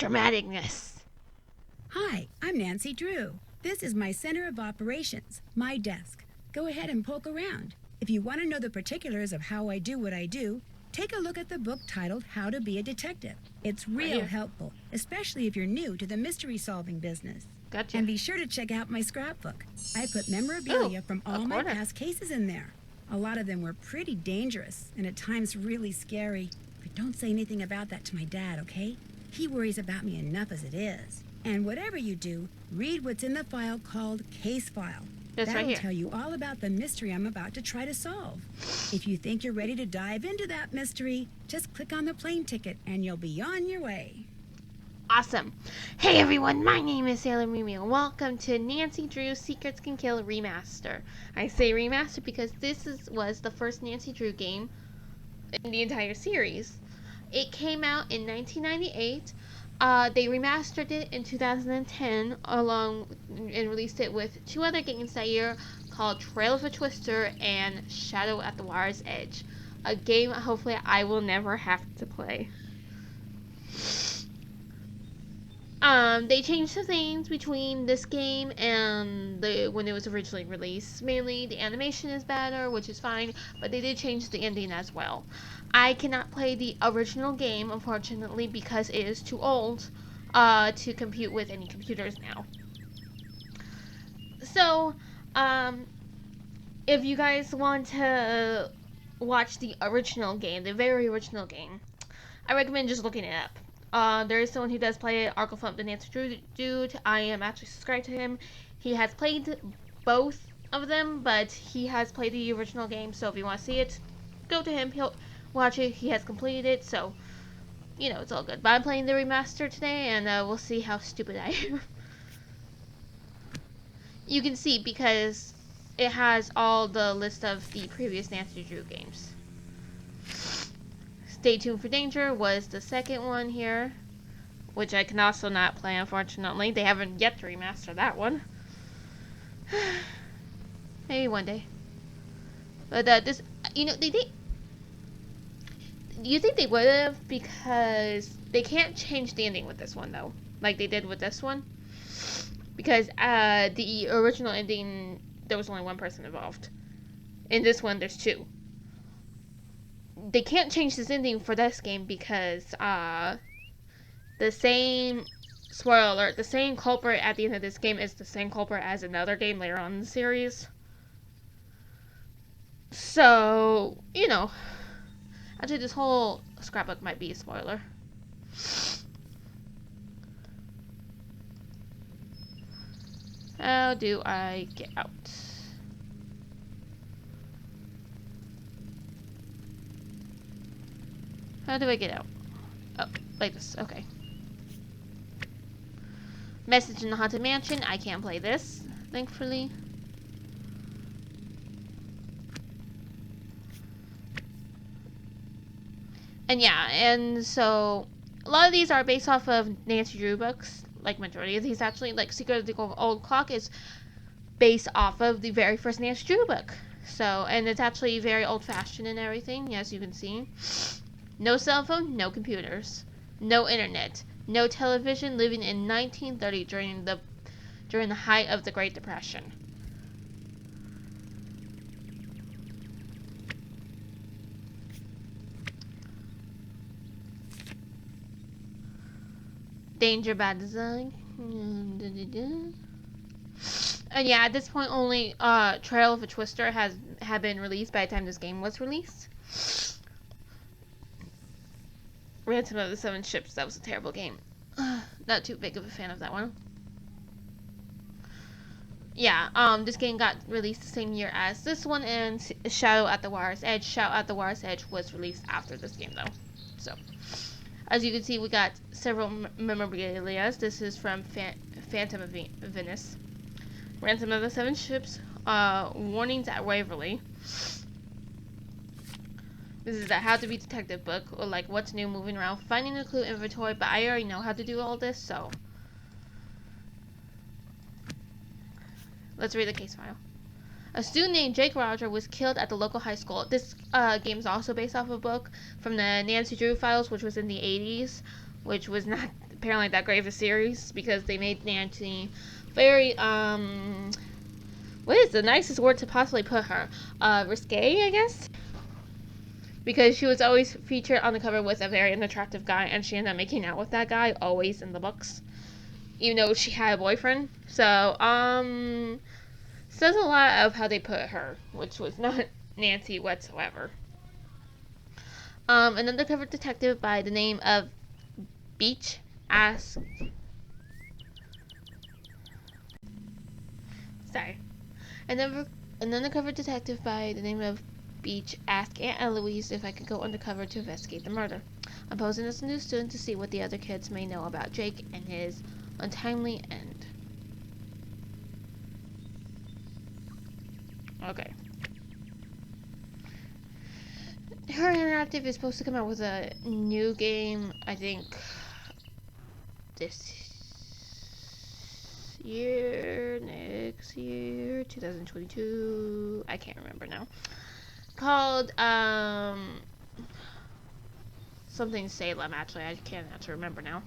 dramaticness. Hi, I'm Nancy Drew. This is my Center of Operations, my desk. Go ahead and poke around. If you want to know the particulars of how I do what I do, take a look at the book titled How to Be a Detective. It's real helpful, especially if you're new to the mystery-solving business. Gotcha. And be sure to check out my scrapbook. I put memorabilia from all my past cases in there. A lot of them were pretty dangerous and at times really scary. But don't say anything about that to my dad, okay? He worries about me enough as it is. And whatever you do, read what's in the file called Case File. That'll tell you all about the mystery I'm about to try to solve. If you think you're ready to dive into that mystery, just click on the plane ticket and you'll be on your way. Awesome. Hey everyone, my name is Sailor Mimi and welcome to Nancy Drew's Secrets Can Kill Remaster. I say remaster because this was the first Nancy Drew game in the entire series. It came out in 1998. They remastered it in 2010 and released it with two other games that year called Trail of a Twister and Shadow at the Water's Edge. A game hopefully I will never have to play. They changed some things between this game and when it was originally released. Mainly the animation is better, which is fine, but they did change the ending as well. I cannot play the original game, unfortunately, because it is too old to compute with any computers now. So, if you guys want to watch the original game, the very original game, I recommend just looking it up. There is someone who does play it, Arklefump, the Nancy Drew dude. I am actually subscribed to him. He has played both of them, but he has played the original game, so if you want to see it, go to him. He'll watch it. He has completed it, so, you know, it's all good. But I'm playing the remaster today, and we'll see how stupid I am. You can see, because it has all the list of the previous Nancy Drew games. Stay Tuned for Danger was the second one here, which I can also not play, unfortunately. They haven't yet to remaster that one. Maybe one day. But this, you know, you think they would have, because they can't change the ending with this one, though, like they did with this one. Because the original ending, there was only one person involved. In this one, there's two. They can't change this ending for this game because the same, spoiler alert, the same culprit at the end of this game is the same culprit as another game later on in the series. So, you know, actually this whole scrapbook might be a spoiler. How do I get out? How do I get out? Oh, like this. Okay. Message in the Haunted Mansion. I can't play this, thankfully. And yeah, and so a lot of these are based off of Nancy Drew books. Like majority of these actually. Like Secret of the Old Clock is based off of the very first Nancy Drew book. So, and it's actually very old-fashioned and everything, as you can see. No cell phone, no computers, no internet, no television, living in 1930 during the height of the Great Depression. Danger, bad design. And yeah, at this point only Trail of a Twister had been released by the time this game was released. Ransom of the Seven Ships, that was a terrible game. Not too big of a fan of that one. Yeah, this game got released the same year as this one, and Shadow at the Water's Edge. Shadow at the Water's Edge was released after this game, though. So, as you can see, we got several memorabilia. This is from Phantom of Venice. Ransom of the Seven Ships. Warnings at Waverly. This is a How to Be Detective book, or like what's new, moving around, finding a clue inventory, but I already know how to do all this, so let's read the case file. A student named Jake Roger was killed at the local high school. This game is also based off a book from the Nancy Drew files, which was in the 80s, which was not apparently that great of a series because they made Nancy very what is the nicest word to possibly put her? Risque, I guess? Because she was always featured on the cover with a very unattractive guy, and she ended up making out with that guy, always in the books. Even though she had a boyfriend. So, says a lot of how they put her, which was not Nancy whatsoever. An undercover detective by the name of Beach asked... Sorry. An undercover detective by the name of Beach asked Aunt Eloise if I could go undercover to investigate the murder. I'm posing as a new student to see what the other kids may know about Jake and his untimely end. Okay. Her Interactive is supposed to come out with a new game, I think, this year, next year, 2022, I can't remember now, called, something Salem, actually, I can't actually remember now.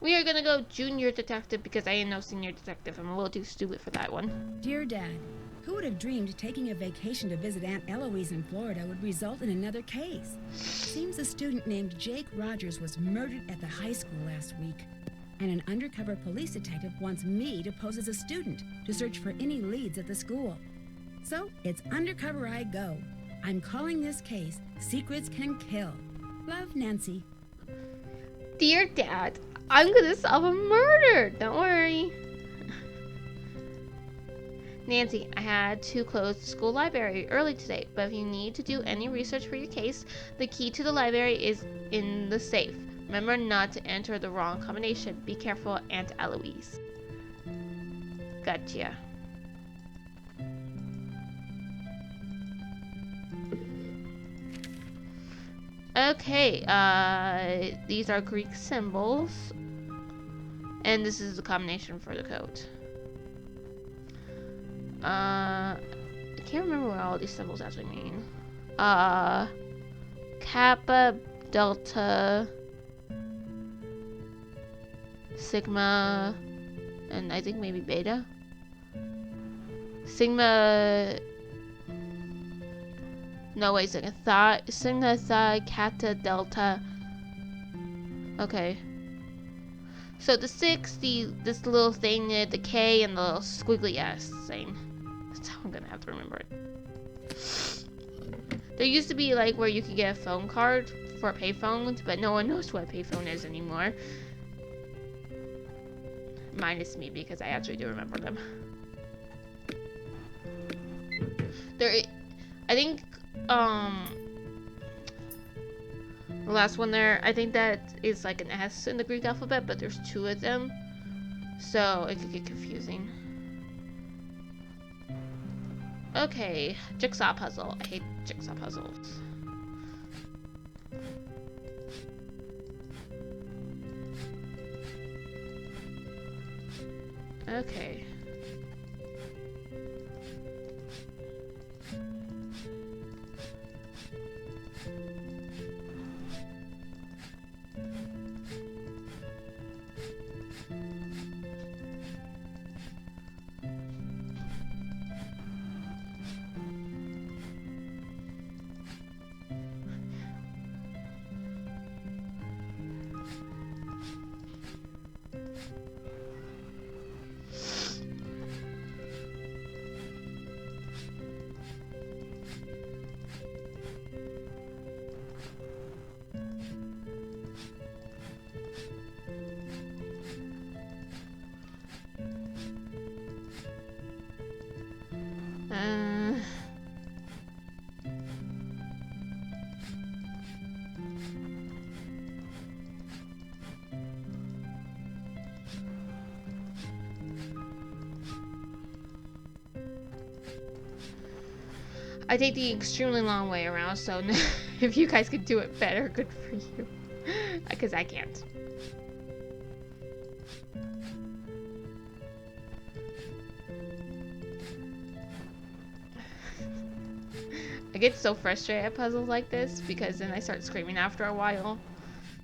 We are gonna go junior detective because I ain't no senior detective. I'm a little too stupid for that one. Dear Dad, who would have dreamed taking a vacation to visit Aunt Eloise in Florida would result in another case? Seems a student named Jake Rogers was murdered at the high school last week. And an undercover police detective wants me to pose as a student to search for any leads at the school. So it's undercover I go. I'm calling this case Secrets Can Kill. Love, Nancy. Dear Dad, I'm gonna solve a murder. Don't worry. Nancy, I had to close the school library early today, but if you need to do any research for your case, the key to the library is in the safe. Remember not to enter the wrong combination. Be careful, Aunt Eloise. Gotcha. Okay, these are Greek symbols. And this is the combination for the code. I can't remember what all these symbols actually mean. Kappa, Delta, Sigma, and I think maybe Beta. Sigma... No, wait a second. Sigma, Psi, Kappa, Delta. Okay. So the 6, this little thing, the K, and the little squiggly S thing. That's how I'm gonna have to remember it. There used to be like where you could get a phone card for payphones, but no one knows what a payphone is anymore. Minus me, because I actually do remember them. I think, the last one there, I think that is like an S in the Greek alphabet, but there's 2 of them. So it could get confusing. Okay, jigsaw puzzle. I hate jigsaw puzzles. Okay. I take the extremely long way around, so if you guys could do it better, good for you. Because I can't. I get so frustrated at puzzles like this because then I start screaming after a while.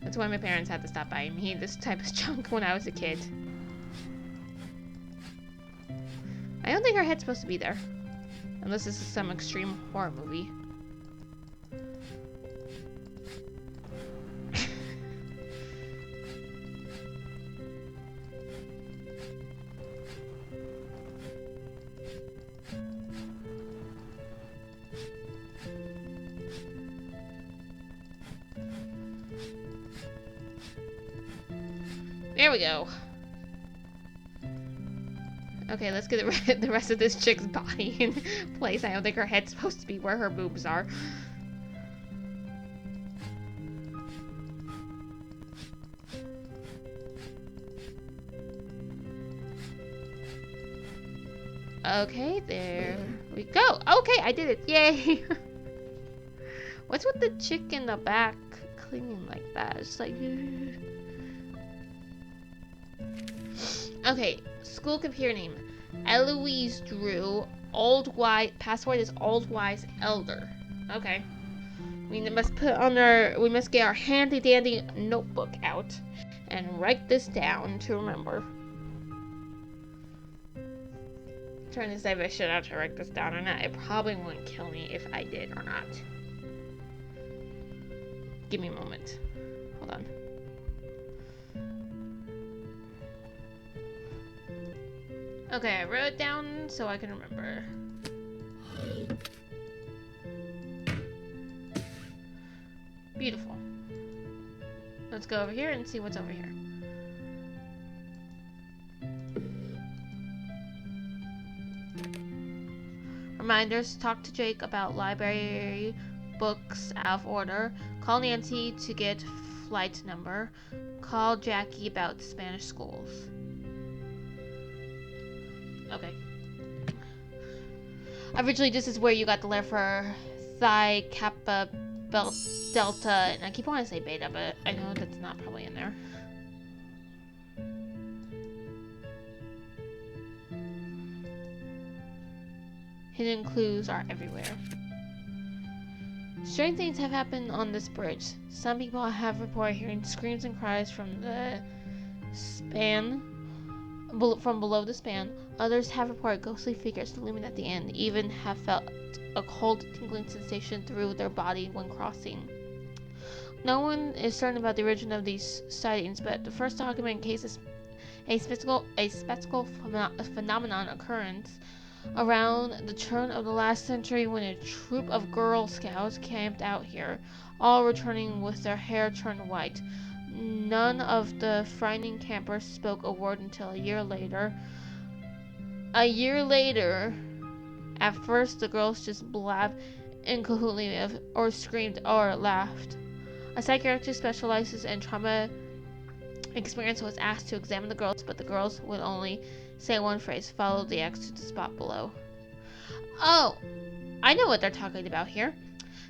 That's why my parents had to stop buying me this type of junk when I was a kid. I don't think her head's supposed to be there. Unless this is some extreme horror movie. There we go. Okay, let's get the rest of this chick's body in place. I don't think her head's supposed to be where her boobs are. Okay, there we go. Okay, I did it. Yay! What's with the chick in the back clinging like that? It's like... Okay, school computer name. Eloise Drew. Old Wise. Password is Old Wise Elder. Okay. We must get our handy dandy notebook out and write this down to remember. I'm trying to decide if I should have to write this down or not. It probably wouldn't kill me if I did or not. Give me a moment. Hold on. Okay, I wrote it down so I can remember. Beautiful. Let's go over here and see what's over here. Reminders: talk to Jake about library books out of order. Call Nancy to get flight number. Call Jackie about Spanish schools. Okay. Originally, this is where you got the letter for Psi, Kappa, Delta, and I keep wanting to say Beta, but I know that's not probably in there. Hidden clues are everywhere. Strange things have happened on this bridge. Some people have reported hearing screams and cries from the span, from below the span. Others have reported ghostly figures looming at the end, even have felt a cold tingling sensation through their body when crossing. No one is certain about the origin of these sightings, but the first documented case is a spectacle phenomenon occurrence around the turn of the last century when a troop of Girl Scouts camped out here, all returning with their hair turned white. None of the frightening campers spoke a word until a year later. At first the girls just blabbed incoherently or screamed or laughed. A psychiatrist specializes in trauma experience was asked to examine the girls, but the girls would only say one phrase: follow the X to the spot below. Oh, I know what they're talking about here.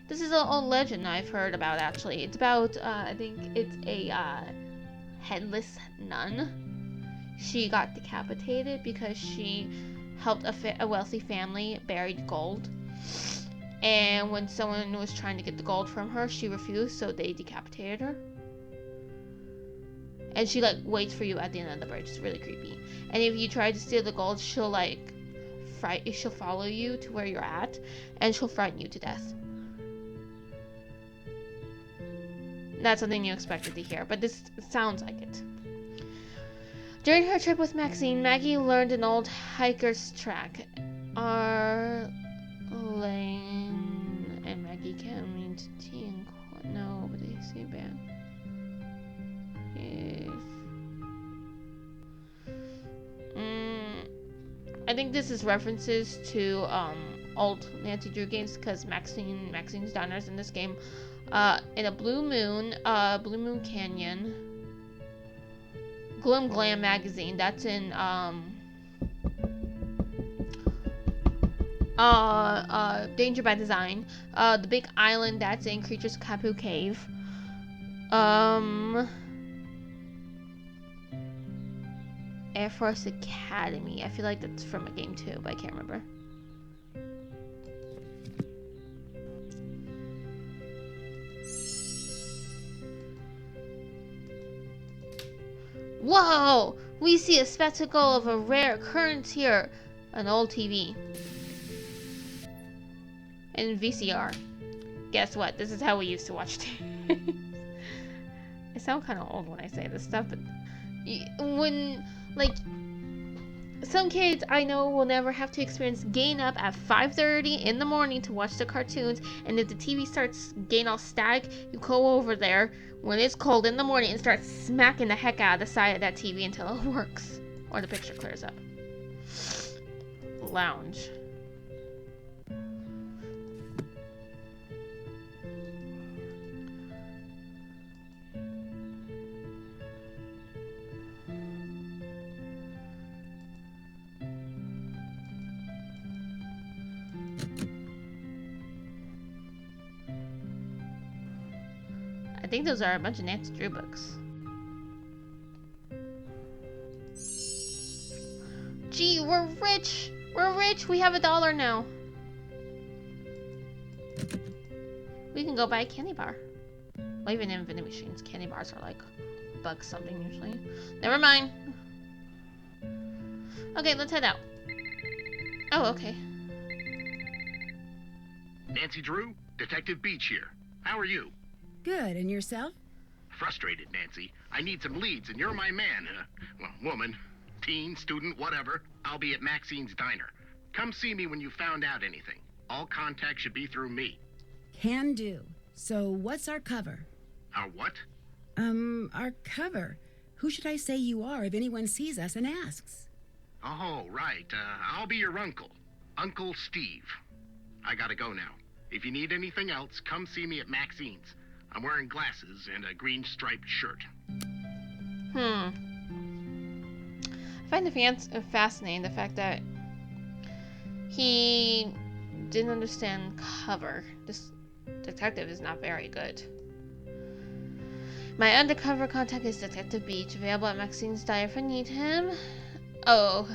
This is an old legend I've heard about, actually. It's about, I think it's a headless nun. She got decapitated because she helped a wealthy family buried gold. And when someone was trying to get the gold from her, she refused, so they decapitated her. And she, like, waits for you at the end of the bridge. It's really creepy. And if you try to steal the gold, she'll, like, she'll follow you to where you're at, and she'll frighten you to death. Not something you expected to hear, but this sounds like it. During her trip with Maxine, Maggie learned an old hiker's track. Lane and Maggie can't mean to tea and no, but they say bad. I think this is references to old Nancy Drew games, because Maxine's Diners in this game. In a Blue Moon Canyon. Glim Glam magazine, that's in Danger by Design. The Big Island, that's in Creatures of Kapu Cave. Air Force Academy. I feel like that's from a game too, but I can't remember. Whoa! We see a spectacle of a rare occurrence here. An old TV. And VCR. Guess what? This is how we used to watch TV. I sound kind of old when I say this stuff, but when, like, some kids I know will never have to experience getting up at 5:30 in the morning to watch the cartoons, and if the TV starts getting all static, you go over there when it's cold in the morning and start smacking the heck out of the side of that TV until it works, or the picture clears up. Lounge. I think those are a bunch of Nancy Drew books. Gee, we're rich! We're rich! We have $1 now. We can go buy a candy bar. Well, even in vending machines, candy bars are like $1 something usually. Never mind. Okay, let's head out. Oh, okay. Nancy Drew, Detective Beach here. How are you? Good, and yourself? Frustrated, Nancy. I need some leads, and you're my man. Well, woman, teen, student, whatever. I'll be at Maxine's Diner. Come see me when you found out anything. All contact should be through me. Can do. So what's our cover? Our what? Our cover. Who should I say you are if anyone sees us and asks? Oh, right. I'll be your uncle. Uncle Steve. I gotta go now. If you need anything else, come see me at Maxine's. I'm wearing glasses and a green striped shirt. I find it fascinating the fact that he didn't understand cover. This detective is not very good. My undercover contact is Detective Beach, available at Maxine's Diner if I need him. Oh.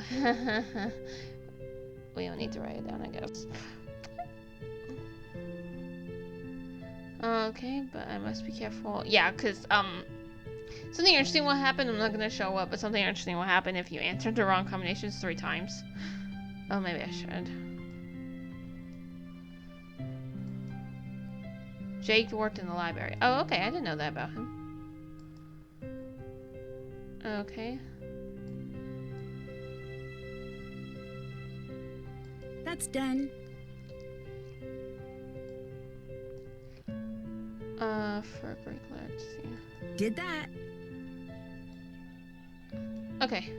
We don't need to write it down, I guess. Okay, but I must be careful. Yeah, because, something interesting will happen. I'm not going to show up, but something interesting will happen if you answered the wrong combinations 3 times. Oh, maybe I should. Jake worked in the library. Oh, okay, I didn't know that about him. Okay. That's done. For Greek let's see. Did that. Okay.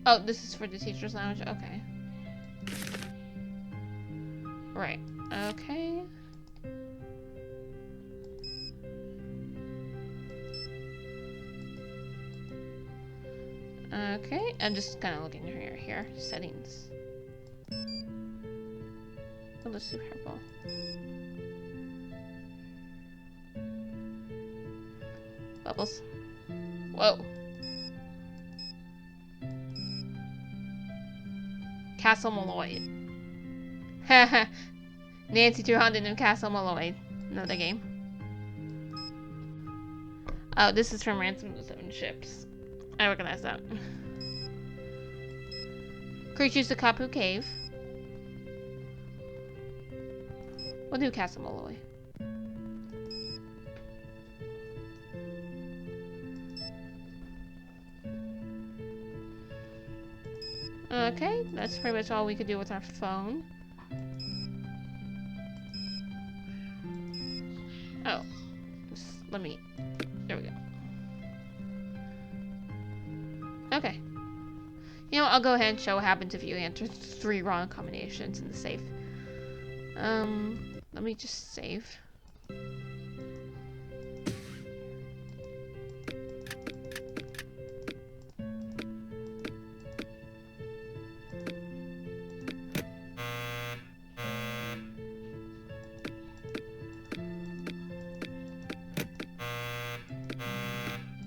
Oh, this is for the teacher's lounge? Okay. Right. Okay. Okay, I'm just kind of looking here. Settings. Oh, the Super Bowl. Bubbles. Whoa. Castle Malloy. Haha. Nancy Drew Condon and Castle Malloy. Another game. Oh, this is from Ransom of the 7 Ships. I recognize that. Creatures of Kapu Cave. We'll do Castle Malloy. Okay, that's pretty much all we could do with our phone. Oh, let me. There we go. Okay. You know, I'll go ahead and show what happens if you enter 3 wrong combinations in the safe. Let me just save.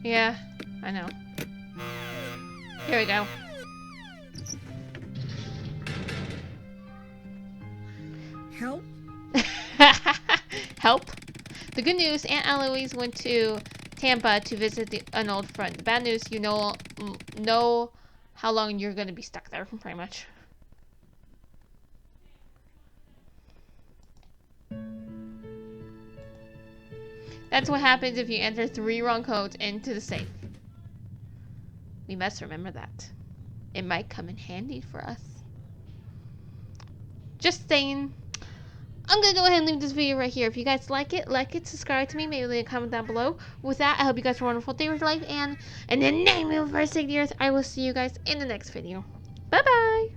Yeah, I know. Here we go. Help? Help. The good news, Aunt Eloise went to Tampa to visit an old friend. The bad news, you know how long you're going to be stuck there, pretty much. That's what happens if you enter 3 wrong codes into the safe. We must remember that. It might come in handy for us. Just saying. I'm gonna go ahead and leave this video right here. If you guys like it, subscribe to me, maybe leave a comment down below. With that, I hope you guys have a wonderful day with life, and in the name of our Savior, I will see you guys in the next video. Bye bye!